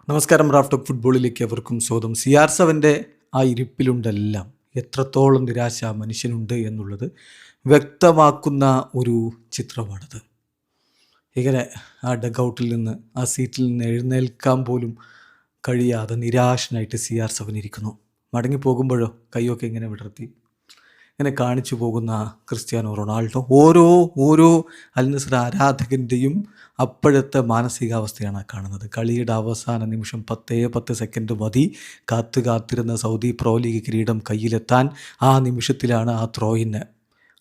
നമസ്കാരം. Raf talk ഫുട്ബോളിലേക്ക് അവർക്കും സ്വാഗതം. CR7 ആ ഇരിപ്പിലുണ്ടെല്ലാം എത്രത്തോളം നിരാശ മനുഷ്യനുണ്ട് എന്നുള്ളത് വ്യക്തമാക്കുന്ന ഒരു ചിത്രമാണത്. ഇങ്ങനെ ആ ഡഗൗട്ടിൽ നിന്ന് ആ സീറ്റിൽ നിന്ന് എഴുന്നേൽക്കാൻ പോലും കഴിയാതെ നിരാശനായിട്ട് CR7 ഇരിക്കുന്നു. മടങ്ങിപ്പോകുമ്പോഴോ കൈയൊക്കെ ഇങ്ങനെ വിടർത്തി ഇങ്ങനെ കാണിച്ചു പോകുന്ന ക്രിസ്ത്യാനോ റൊണാൾഡോ ഓരോ അൽ നസ്ർ ആരാധകൻ്റെയും അപ്പോഴത്തെ മാനസികാവസ്ഥയാണ് കാണുന്നത്. കളിയുടെ അവസാന നിമിഷം 10 സെക്കൻഡ് മതി കാത്തിരുന്ന സൗദി പ്രോ ലീഗ് കിരീടം കയ്യിലെത്താൻ. ആ നിമിഷത്തിലാണ് ആ ത്രോയിന്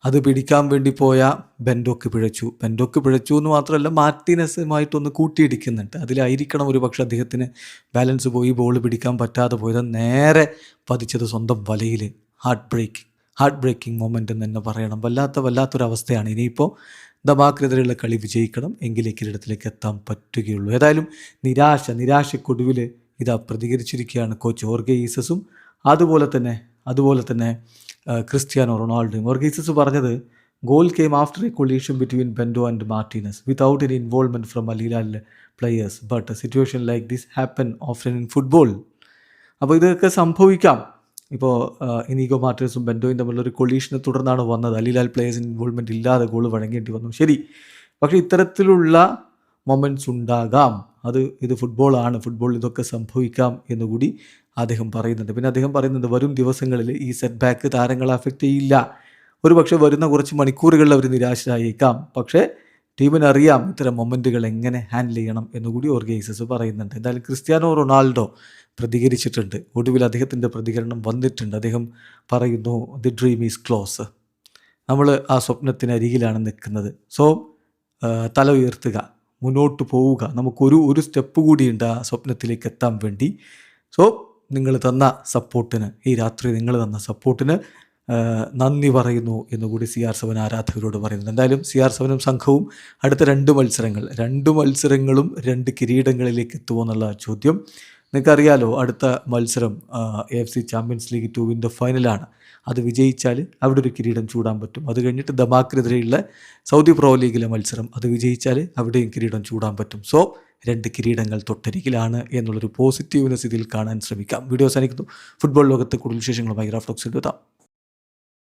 അത് പിടിക്കാൻ വേണ്ടി പോയ ബെൻഡോക്ക് പിഴച്ചു എന്ന് മാത്രമല്ല മാർട്ടിനസുമായിട്ടൊന്ന് കൂട്ടിയിടിക്കുന്നുണ്ട്. അതിലായിരിക്കണം ഒരു പക്ഷേ അദ്ദേഹത്തിന് ബാലൻസ് പോയി ബോൾ പിടിക്കാൻ പറ്റാതെ പോയത്. നേരെ പതിച്ചത് സ്വന്തം വലയിൽ. ഹാർട്ട് ബ്രേക്കിംഗ് മൊമെൻ്റ് എന്ന് തന്നെ പറയണം. വല്ലാത്തൊരവസ്ഥയാണ്. ഇനിയിപ്പോൾ ദമാക്കിനെതിരെയുള്ള കളി വിജയിക്കണം, എങ്കിലേ കിരീടത്തിലേക്ക് എത്താൻ പറ്റുകയുള്ളൂ. ഏതായാലും നിരാശക്കൊടുവിൽ ഇതാ പ്രതികരിച്ചിരിക്കുകയാണ് കോച്ച് ഹോർഗെ ജീസസും അതുപോലെ തന്നെ ക്രിസ്ത്യാനോ റൊണാൾഡോയും. ഹോർഗെ ജീസസ് പറഞ്ഞത്, goal came after a collision between Bento and Martinez without any involvement from Al Hilal players but situation like this happen often in football. അപ്പോൾ ഇതൊക്കെ സംഭവിക്കാം. ഇപ്പോൾ ഇനീഗോ മാർട്ടിനസും ബെൻഡോയും തമ്മിലൊരു കൊളീഷനെ തുടർന്നാണ് വന്നത്. അൽ ഹിലാൽ പ്ലേയേഴ്സിന് ഇൻവോൾവ്മെൻറ്റ് ഇല്ലാതെ ഗോൾ വഴങ്ങേണ്ടി വന്നു, ശരി. പക്ഷേ ഇത്തരത്തിലുള്ള മൊമെൻറ്റ്സ് ഉണ്ടാകാം. ഇത് ഫുട്ബോൾ ഇതൊക്കെ സംഭവിക്കാം എന്നുകൂടി അദ്ദേഹം പറയുന്നുണ്ട്. പിന്നെ അദ്ദേഹം പറയുന്നത്, വരും ദിവസങ്ങളിൽ ഈ സെറ്റ് ബാക്ക് താരങ്ങളെ അഫക്റ്റ് ചെയ്യില്ല. ഒരു പക്ഷേ വരുന്ന കുറച്ച് മണിക്കൂറുകളിൽ അവർ നിരാശരായേക്കാം. പക്ഷേ ടീമിനറിയാം ഇത്തരം മൊമെൻറ്റുകൾ എങ്ങനെ ഹാൻഡിൽ ചെയ്യണം എന്നുകൂടി ഹോർഗെ ജീസസ് പറയുന്നുണ്ട്. എന്തായാലും ക്രിസ്ത്യാനോ റൊണാൾഡോ പ്രതികരിച്ചിട്ടുണ്ട്. ഒടുവിൽ അദ്ദേഹത്തിൻ്റെ പ്രതികരണം വന്നിട്ടുണ്ട്. അദ്ദേഹം പറയുന്നു, ദി ഡ്രീം ഈസ് ക്ലോസ്. നമ്മൾ ആ സ്വപ്നത്തിനരികിലാണ് നിൽക്കുന്നത്. സോ തല ഉയർത്തുക, മുന്നോട്ട് പോവുക. നമുക്കൊരു സ്റ്റെപ്പ് കൂടിയുണ്ട് ആ സ്വപ്നത്തിലേക്ക് എത്താൻ വേണ്ടി. സോ നിങ്ങൾ തന്ന സപ്പോർട്ടിന്, ഈ രാത്രി നിങ്ങൾ തന്ന സപ്പോർട്ടിന് നന്ദി പറയുന്നു എന്നുകൂടി CR7 ആരാധകരോട് പറയുന്നുണ്ട്. എന്തായാലും CR7 സംഘവും അടുത്ത രണ്ട് മത്സരങ്ങളും 2 കിരീടങ്ങളിലേക്ക് എത്തുമോ എന്നുള്ള ചോദ്യം. നിങ്ങൾക്കറിയാലോ, അടുത്ത മത്സരം AFC ചാമ്പ്യൻസ് ലീഗ് 2 ഫൈനലാണ്. അത് വിജയിച്ചാൽ അവിടെ ഒരു കിരീടം ചൂടാൻ പറ്റും. അത് കഴിഞ്ഞിട്ട് ദമാക്കിനെതിരെയുള്ള സൗദി പ്രോ ലീഗിലെ മത്സരം, അത് വിജയിച്ചാൽ അവിടെയും കിരീടം ചൂടാൻ പറ്റും. സോ 2 കിരീടങ്ങൾ തൊട്ടരികിലാണ് എന്നുള്ളൊരു പോസിറ്റീവ്നെസ് ഇതിൽ കാണാൻ ശ്രമിക്കാം. വീഡിയോ അവസാനിക്കുന്നു. ഫുട്ബോൾ ലോകത്തെ കൂടുതൽ വിശേഷങ്ങളുമായി റാഫ് ടോക്സിൽ എത്താം.